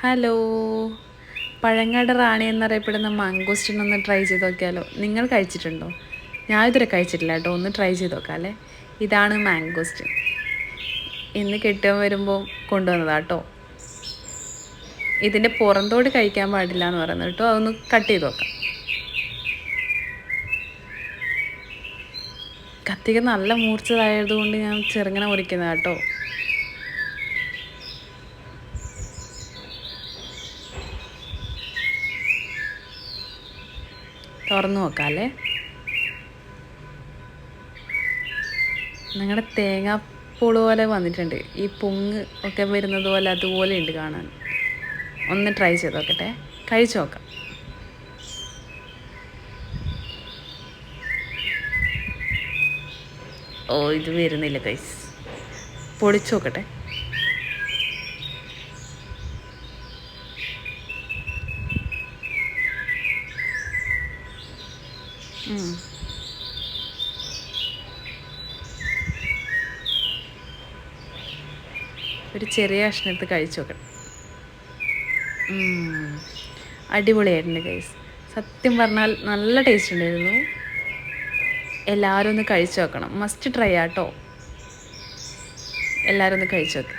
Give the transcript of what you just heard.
Hello, Pazhangad റാണി എന്നറിയപ്പെടുന്ന mangosteen ഒന്ന് try ചെയ്ത് നോക്കിയാലോ? നിങ്ങൾ കഴിച്ചിട്ടുണ്ടോ? ഞാൻ ഇതുവരെ കഴിച്ചിട്ടില്ല കേട്ടോ. ഒന്ന് ട്രൈ ചെയ്ത് നോക്കാം അല്ലേ. ഇതാണ് മാംഗോസ്റ്റിൻ. ഇന്ന് കെട്ടിയവൻ വരുമ്പോൾ കൊണ്ടുവന്നതാട്ടോ. ഇതിൻ്റെ പുറന്തോട് കഴിക്കാൻ പാടില്ല എന്ന് പറയുന്നത് കേട്ടോ. അതൊന്ന് കട്ട് ചെയ്ത് നോക്കാം. കത്തിക നല്ല മൂർച്ചതായതുകൊണ്ട് ഞാൻ ചെറുങ്ങനെ മുറിക്കുന്നത് കേട്ടോ. തുറന്നു നോക്കാമല്ലേ. നിങ്ങളുടെ തേങ്ങാപ്പൂള് പോലെ വന്നിട്ടുണ്ട്. ഈ പൊങ്ങ് ഒക്കെ വരുന്നത് പോലെ അതുപോലെ ഉണ്ട് കാണാൻ. ഒന്ന് ട്രൈ ചെയ്ത് നോക്കട്ടെ, കഴിച്ചു നോക്കാം. ഓ, ഇത് വരുന്നില്ല ഗൈസ്. പൊടിച്ചു നോക്കട്ടെ. ഒരു ചെറിയ കഷ്ണം എടുത്ത് കഴിച്ചു നോക്കണം. അടിപൊളിയായിട്ടുണ്ട് ഗൈസ്. സത്യം പറഞ്ഞാൽ നല്ല ടേസ്റ്റ് ഉണ്ടായിരുന്നു. എല്ലാവരും ഒന്ന് കഴിച്ചു നോക്കണം. മസ്റ്റ് ട്രൈ ആട്ടോ. എല്ലാവരും ഒന്ന് കഴിച്ചു നോക്ക്.